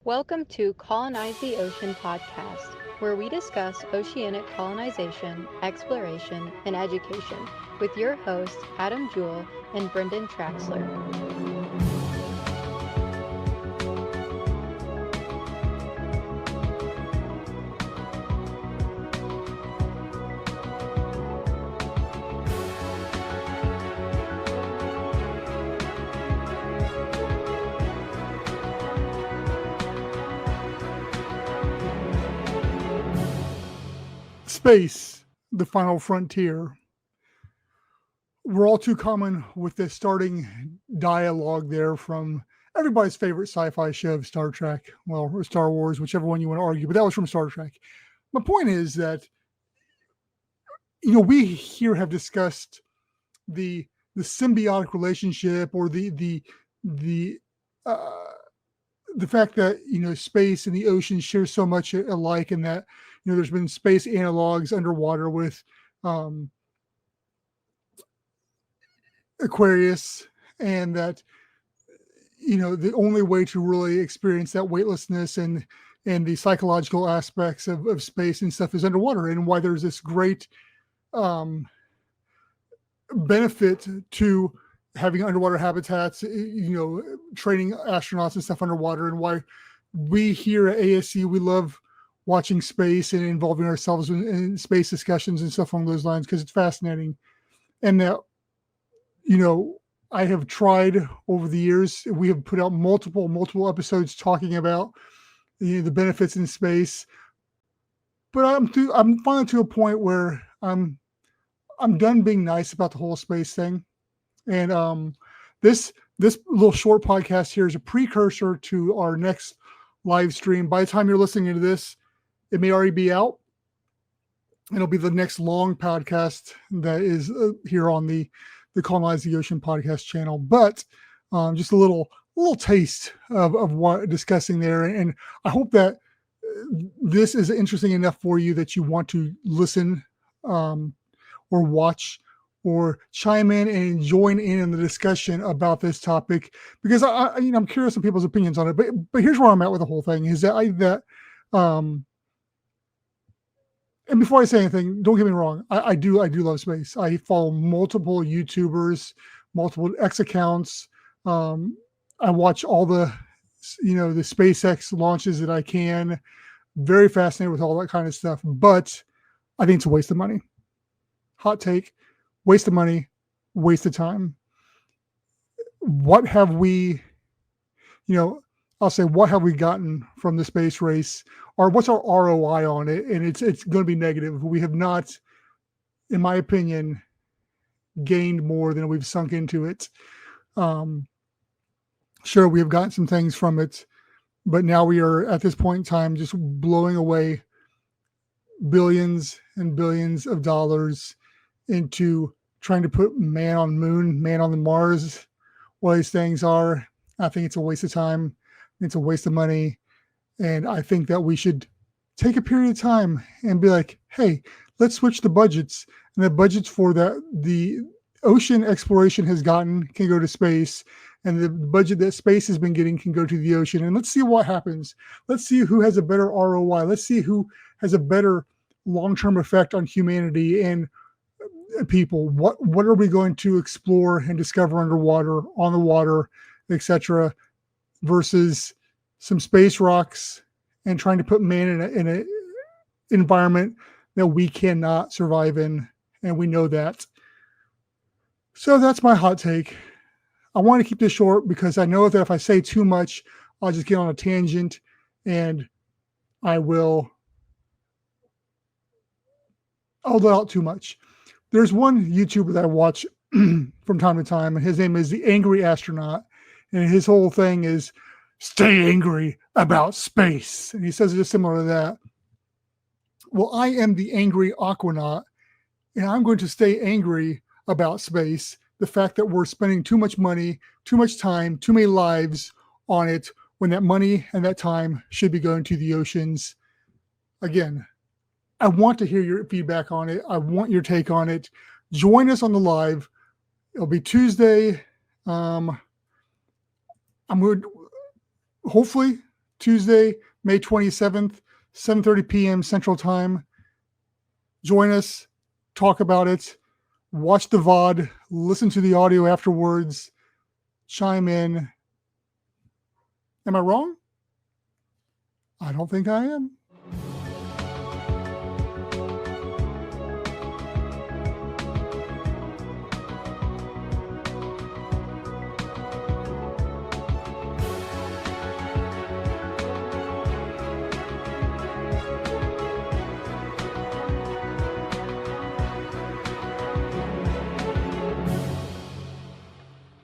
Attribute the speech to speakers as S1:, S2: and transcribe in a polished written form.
S1: Welcome to Colonize the Ocean podcast, where we discuss oceanic colonization, exploration, and education with your hosts Adam Jewell and Brendan Traxler.
S2: Space, the final frontier. We're all too common with the starting dialogue there from everybody's favorite sci-fi show, Star Trek, or Star Wars, whichever one you want to argue, but that was from Star Trek. My point is that, we here have discussed the symbiotic relationship or the fact that space and the ocean share so much alike, and that there's been space analogs underwater with Aquarius, and that the only way to really experience that weightlessness and the psychological aspects of space and stuff is underwater, and why there's this great benefit to having underwater habitats, training astronauts and stuff underwater, and why we here at ASC, we love watching space and involving ourselves in space discussions and stuff along those lines, because it's fascinating. And that, I have tried over the years, we have put out multiple episodes talking about the benefits in space, but I'm finally to a point where I'm done being nice about the whole space thing. And this little short podcast here is a precursor to our next live stream. By the time you're listening to this, it may already be out. It'll be the next long podcast that is here on the Colonize the Ocean podcast channel. But just a little taste of what discussing there. And I hope that this is interesting enough for you that you want to listen or watch or chime in and join in the discussion about this topic, because I'm curious on people's opinions on it. But here's where I'm at with the whole thing is that and before I say anything, don't get me wrong, I do love space. I follow multiple YouTubers, multiple X accounts. I watch all the the SpaceX launches that I can. Very fascinated with all that kind of stuff, but I think it's a waste of money. Hot take. Waste of money, waste of time. What have we, I'll say, what have we gotten from the space race, or what's our ROI on it? And it's going to be negative. We have not, in my opinion, gained more than we've sunk into it. Sure, we have gotten some things from it, but now we are at this point in time just blowing away billions and billions of dollars into trying to put man on moon, man on the Mars, what these things are. I think it's a waste of time. It's a waste of money. And I think that we should take a period of time and be like, hey, let's switch the budgets. And the budgets for the ocean exploration has gotten can go to space. And the budget that space has been getting can go to the ocean. And let's see what happens. Let's see who has a better ROI. Let's see who has a better long-term effect on humanity and people. What are we going to explore and discover underwater, on the water, etc., versus some space rocks and trying to put man in a environment that we cannot survive in, and we know that. So that's my hot take. I want to keep this short because I know that if I say too much, I'll just get on a tangent and I'll let out too much. There's one YouTuber that I watch from time to time, and his name is The Angry Astronaut. And his whole thing is, stay angry about space. And he says it's similar to that. Well, I am the angry aquanaut, and I'm going to stay angry about space. The fact that we're spending too much money, too much time, too many lives on it, when that money and that time should be going to the oceans. Again, I want to hear your feedback on it. I want your take on it. Join us on the live. It'll be Tuesday. I'm going to hopefully Tuesday, May 27th, 7:30 p.m. Central Time. Join us, talk about it, watch the VOD, listen to the audio afterwards, chime in. Am I wrong? I don't think I am.